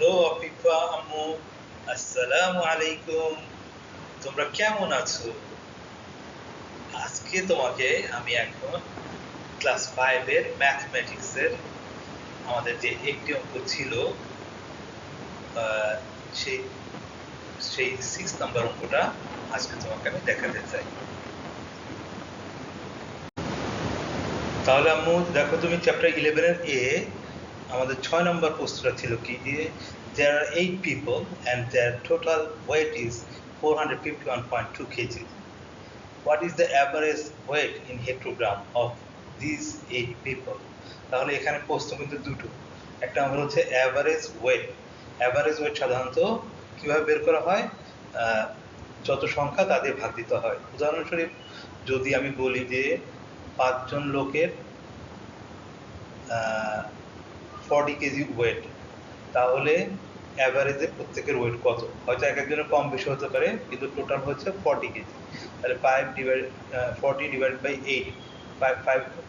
Hello Afifa আম্মু, আসসালামু আলাইকুম। তোমরা কেমন আছো? আজকে তোমাকে আমি এখন ক্লাস 5 এর ম্যাথমেটিক্স এর আমাদের যে একটি অঙ্ক ছিল সেই সেই 6 নাম্বার অঙ্কটা আজকে তোমাকে আমি দেখাতে চাই। তাহলে আম্মু দেখো, তুমি চ্যাপ্টার 11 এর এ আমাদের 6 নম্বর প্রশ্নটা ছিল কি দিয়ে, there are 8 people and their total weight is 451.2 kg. What is the average weight in hectogram of these 8 people? তাহলে এখানে প্রশ্ন কিন্তু দুটো, একটা আমরা হচ্ছে অ্যাভারেজ ওয়েট। অ্যাভারেজ ওয়েট সাধারণত কিভাবে বের করা হয়, যত সংখ্যা তাদের ভাগ দিতে হয়। উদাহরণস্বরূপ যদি আমি বলি যে 5 জন লোকের 40 কেজি ওয়েট, তাহলে অ্যাভারেজে প্রত্যেকের ওয়েট কত? হয়তো এক একজনের কম বেশি হতে পারে, কিন্তু টোটাল হচ্ছে 40 কেজি। তাহলে 40 ডিভাইড বাই 8,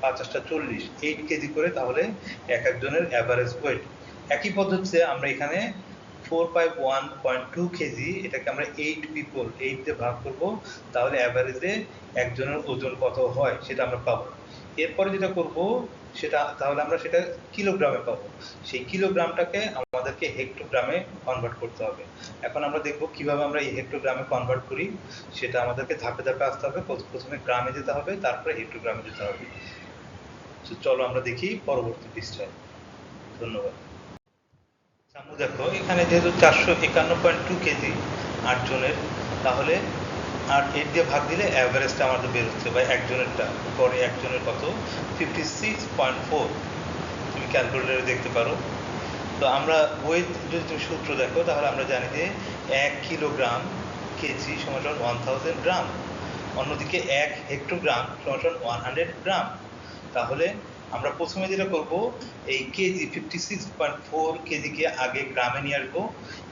5 40, 8 কেজি করে তাহলে এক একজনের অ্যাভারেজ ওয়েট। একই পদ্ধতিতে আমরা এখানে 451.2 কেজি, এটাকে আমরা 8 পিপল 8 দিয়ে ভাগ করব, তাহলে অ্যাভারেজে একজনের ওজন কত হয় সেটা আমরা পাবো। এরপরে যেটা করব সেটা, তাহলে আমরা সেটা কিলোগ্রামে পাবো। সেই কিলোগ্রামটাকে আমাদেরকে হেক্টোগ্রামে কনভার্ট করতে হবে। এখন আমরা দেখব কিভাবে আমরা এই হেক্টোগ্রামে কনভার্ট করি, সেটা আমাদেরকে ধাপে ধাপে আসতে হবে। প্রথমে গ্রামে যেতে হবে, তারপরে হেক্টোগ্রামে যেতে হবে। চলো আমরা দেখি পরবর্তী পৃষ্ঠায়। ধন্যবাদ। সামনে দেখো, এখানে যেহেতু 451.2 কেজি 8 জনের, তাহলে আর 8 দিয়ে ভাগ দিলে অ্যাভারেজটা আমাদের বের হচ্ছে, বা একজনেরটা পরে একজনের কত 56.4, তুমি ক্যালকুলেটারে দেখতে পারো। তো আমরা ওয়েট যদি তুমি সূত্র দেখো, তাহলে আমরা জানি যে 1 কিলোগ্রাম কেজি সমান 1000 গ্রাম, অন্যদিকে 1 হেক্টোগ্রাম সমান 100 গ্রাম। তাহলে আমরা প্রথমে যেটা করব, এই কেজি 56.4 কেজিকে আগে গ্রামে নিয়ে আসবো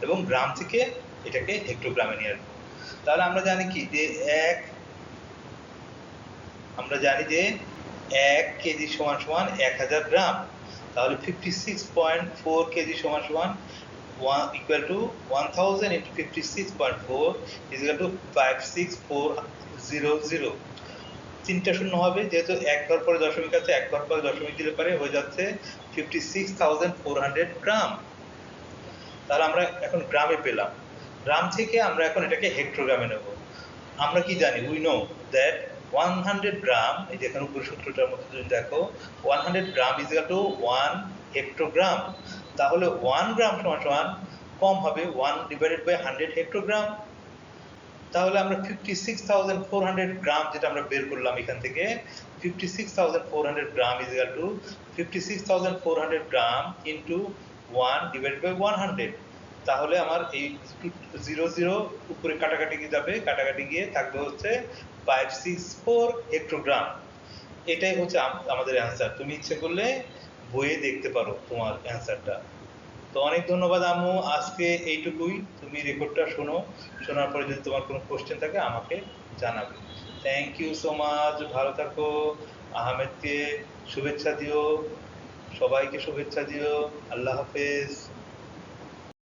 এবং গ্রাম থেকে এটাকে হেক্টোগ্রামে নিয়ে আসবো। তাহলে আমরা জানি কি যে আমরা জানি যে 1 কেজি সমান সমান 1000 গ্রাম। তাহলে 56.4 কেজি সমান সমান equal to 1000 into 56.4 is equal to 56400। তিনটা শূন্য হবে, যেহেতু এক ঘর পরে দশমিক আছে, এক ঘর পরে দশমিক দিলে পারে হয়ে যাচ্ছে 56,400 গ্রাম। তাহলে আমরা এখন গ্রামে পেলাম, গ্রাম থেকে আমরা এখন এটাকে হেক্টোগ্রামে নেব। আমরা কি জানি, উই নো দ্যাট 100 গ্রাম, এই যে এখানে উপর সূত্রটার মধ্যে যদি দেখো 100 গ্রাম ইজ ইকুয়াল টু 1 হেক্টোগ্রাম। তাহলে 1 গ্রাম সমান সমান কম হবে 1 ডিভাইডেড বাই 100 হেক্টোগ্রাম। তাহলে আমরা 56,400 গ্রাম যেটা আমরা বের করলাম এখান থেকে, 56,400 gram is equal to 56,400 gram into 1 divided by 100। তাহলে আমার এই 00 উপরে কাটাকাটি যাবে, কাটাকাটি গিয়ে থাকবে হচ্ছে 564 হেক্টোগ্রাম। এটাই হচ্ছে আমাদের অ্যান্সার। তুমি ইচ্ছে করলে বইয়ে দেখতে পারো তোমার অ্যান্সারটা। তো অনেক ধন্যবাদ আম্মু, আজকে এইটুকুই। তুমি রেকর্ডটা শোনো, শোনার পরে যদি তোমার কোনো কোশ্চেন থাকে আমাকে জানাবে। থ্যাংক ইউ সো মাচ, ভালো থাকো। আহমেদকে শুভেচ্ছা দিও, সবাইকে শুভেচ্ছা দিও। আল্লাহ হাফেজ।